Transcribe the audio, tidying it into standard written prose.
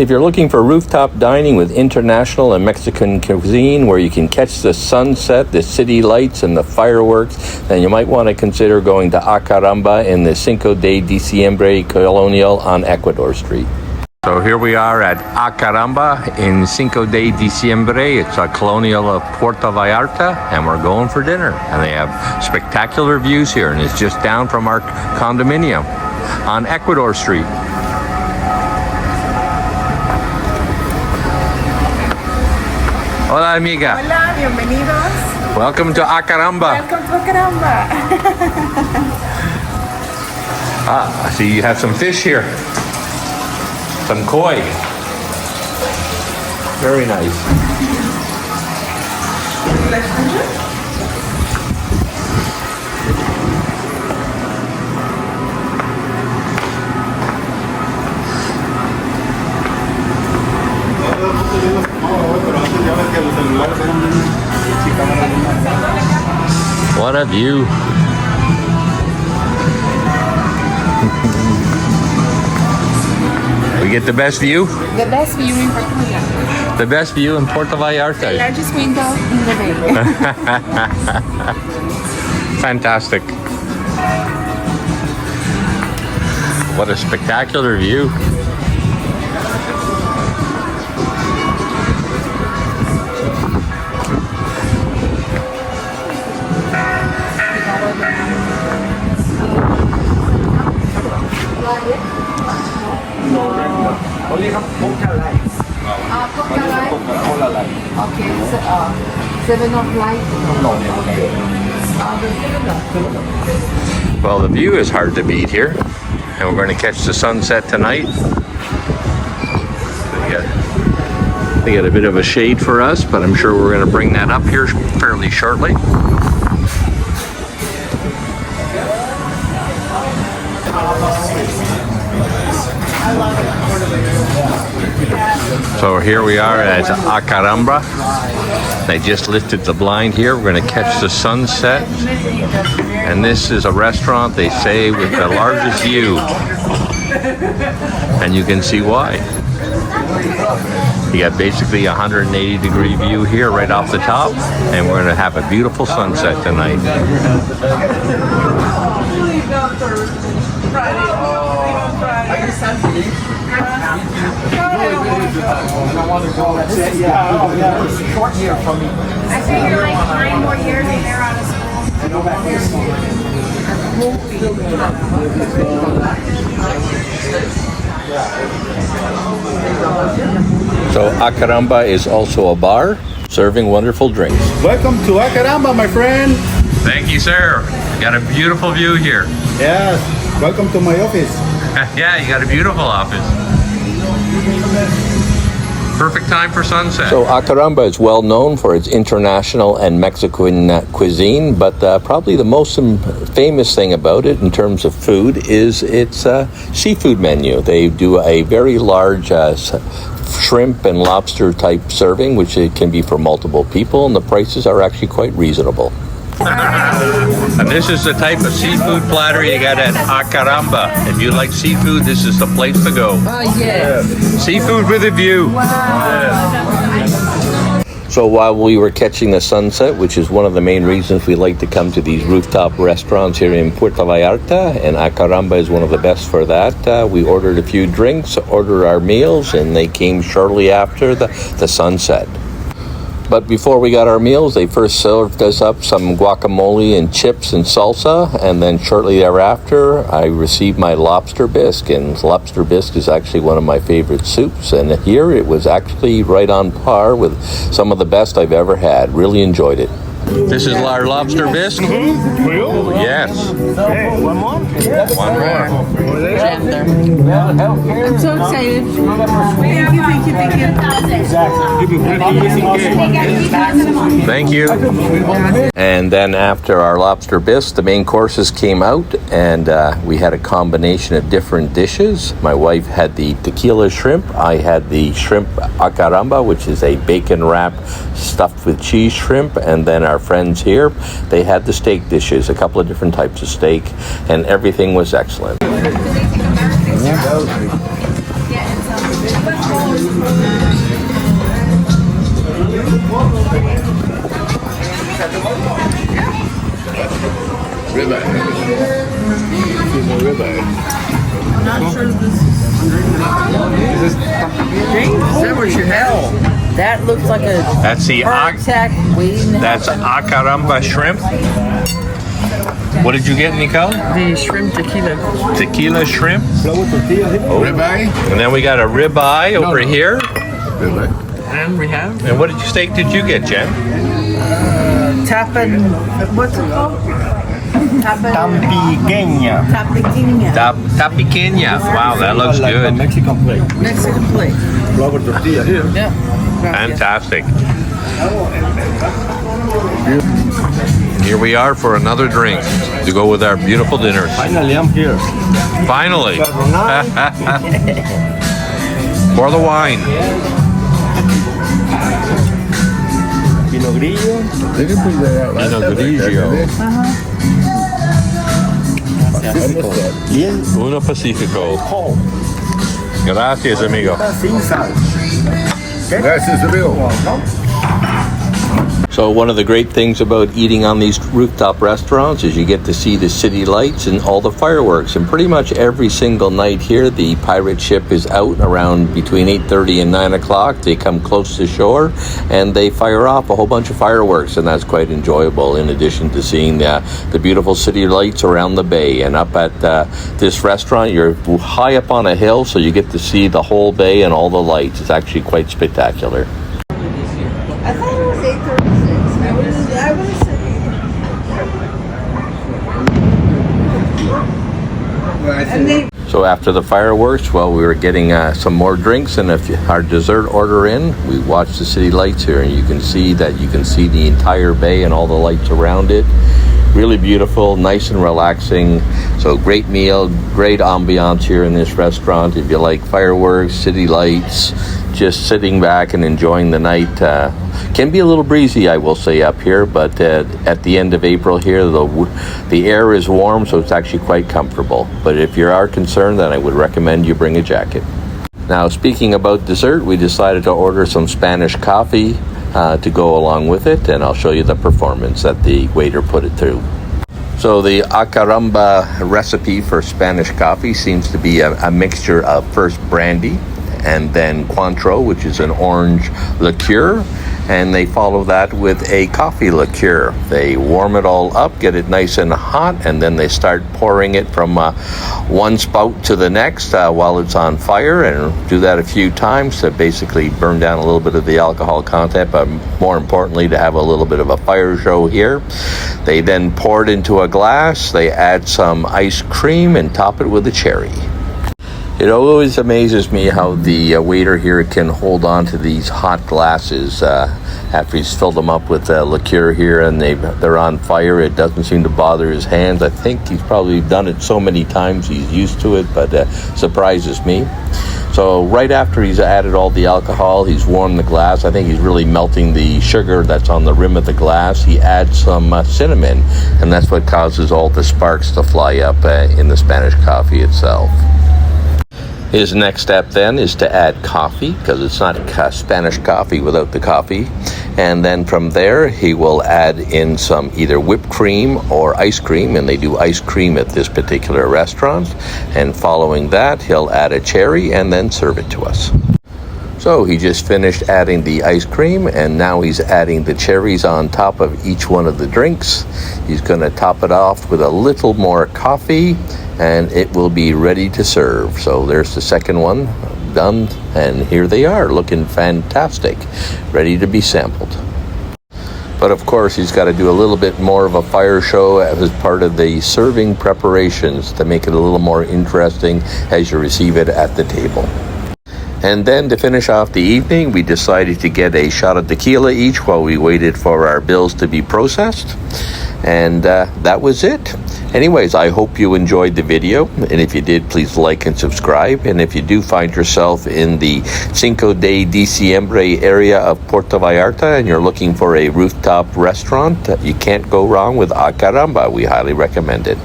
If you're looking for rooftop dining with international and Mexican cuisine where you can catch the sunset, the city lights, and the fireworks, then you might want to consider going to Caramba in the Cinco de Diciembre Colonial on Ecuador Street. So here we are at Caramba in Cinco de Diciembre. It's a colonial of Puerto Vallarta, and we're going for dinner. And they have spectacular views here, and it's just down from our condominium on Ecuador Street. Hola, amiga. Hola, bienvenidos. Welcome to Caramba. Welcome to Caramba. I see you have some fish here. Some koi. Very nice. What a view. We get the best view? The best view in Puerto Vallarta. The best view in Puerto Vallarta. The largest window in the bay. Fantastic. What a spectacular view. Okay, so, 7 of light. Well, the view is hard to beat here, and we're going to catch the sunset tonight. They got a bit of a shade for us, but I'm sure we're going to bring that up here fairly shortly. So here we are at Caramba. They just lifted the blind here. We're going to catch the sunset. And this is a restaurant, they say, with the largest view. And you can see why. You got basically a 180-degree view here right off the top. And we're going to have a beautiful sunset tonight. I think you're like 9 more years and they're out of school. So Caramba is also a bar serving wonderful drinks. Welcome to Caramba, my friend. Thank you, sir. Got a beautiful view here. Yes, welcome to my office. Yeah, you got a beautiful office. Perfect time for sunset. So Caramba is well known for its international and Mexican cuisine, but probably the most famous thing about it in terms of food is its seafood menu. They do a very large shrimp and lobster type serving, which it can be for multiple people, and the prices are actually quite reasonable. And this is the type of seafood platter you got at Caramba. If you like seafood, this is the place to go. Yes. Seafood with a view. Wow. So while we were catching the sunset, which is one of the main reasons we like to come to these rooftop restaurants here in Puerto Vallarta, and Caramba is one of the best for that, we ordered a few drinks, ordered our meals, and they came shortly after the sunset. But before we got our meals, they first served us up some guacamole and chips and salsa, and then shortly thereafter, I received my lobster bisque, and lobster bisque is actually one of my favorite soups, and here it was actually right on par with some of the best I've ever had. Really enjoyed it. This is our lobster bisque? Yes. Okay, one more? One more. I'm so excited. Thank you. And then after our lobster bisque, the main courses came out, and we had a combination of different dishes. My wife had the tequila shrimp. I had the shrimp Caramba, which is a bacon wrap stuffed with cheese shrimp. And then our friends here, they had the steak dishes, a couple of different types of steak, and everything was excellent. what you have. That looks like a That's the heart attack waiting to that's happen. Caramba shrimp. What did you get, Nicole? The shrimp tequila. Tequila shrimp. Ribeye. And then we got a ribeye over here. And we have And what steak did you get, Jen? tapen. What's it called? Tampiqueña. Tapiquinha. Tapiqueña. Wow, that looks good. Mexican plate. Mexican plate. Flour tortilla here. Yeah. Fantastic. Here we are for another drink to go with our beautiful dinner. Finally, I'm here. Finally. For the wine. Pinot Grillo. Pinot Grigio. Bien. Uno Pacifico. Gracias, amigo. Sin sal. Gracias, amigo. So one of the great things about eating on these rooftop restaurants is you get to see the city lights and all the fireworks. And pretty much every single night here, the pirate ship is out around between 8:30 and 9 o'clock. They come close to shore and they fire off a whole bunch of fireworks, and that's quite enjoyable, in addition to seeing the beautiful city lights around the bay. And up at this restaurant, you're high up on a hill, so you get to see the whole bay and all the lights. It's actually quite spectacular. I thought it was 8:36. I would have said. And they So after the fireworks, well, we were getting some more drinks and our dessert order in. We watched the city lights here, and you can see the entire bay and all the lights around it. Really beautiful, nice and relaxing. So great meal, great ambiance here in this restaurant. If you like fireworks, city lights, just sitting back and enjoying the night. Can be a little breezy, I will say, up here, but at the end of April here, the air is warm, so it's actually quite comfortable. But if you are concerned, then I would recommend you bring a jacket. Now, speaking about dessert, we decided to order some Spanish coffee to go along with it, and I'll show you the performance that the waiter put it through. So the Caramba recipe for Spanish coffee seems to be a mixture of first brandy and then Cointreau, which is an orange liqueur, and they follow that with a coffee liqueur. They warm it all up, get it nice and hot, and then they start pouring it from one spout to the next while it's on fire, and do that a few times to basically burn down a little bit of the alcohol content, but more importantly to have a little bit of a fire show here. They then pour it into a glass, they add some ice cream and top it with a cherry. It always amazes me how the waiter here can hold on to these hot glasses after he's filled them up with liqueur here, and they're on fire. It doesn't seem to bother his hands. I think he's probably done it so many times he's used to it, but surprises me. So right after he's added all the alcohol, he's warmed the glass. I think he's really melting the sugar that's on the rim of the glass. He adds some cinnamon, and that's what causes all the sparks to fly up in the Spanish coffee itself. His next step then is to add coffee, because it's not Spanish coffee without the coffee. And then from there, he will add in some either whipped cream or ice cream, and they do ice cream at this particular restaurant. And following that, he'll add a cherry and then serve it to us. So he just finished adding the ice cream, and now he's adding the cherries on top of each one of the drinks. He's going to top it off with a little more coffee, and it will be ready to serve. So there's the second one done, and here they are, looking fantastic, ready to be sampled. But of course, he's got to do a little bit more of a fire show as part of the serving preparations to make it a little more interesting as you receive it at the table. And then to finish off the evening, we decided to get a shot of tequila each while we waited for our bills to be processed. And that was it. Anyways, I hope you enjoyed the video. And if you did, please like and subscribe. And if you do find yourself in the Cinco de Diciembre area of Puerto Vallarta and you're looking for a rooftop restaurant, you can't go wrong with Caramba. We highly recommend it.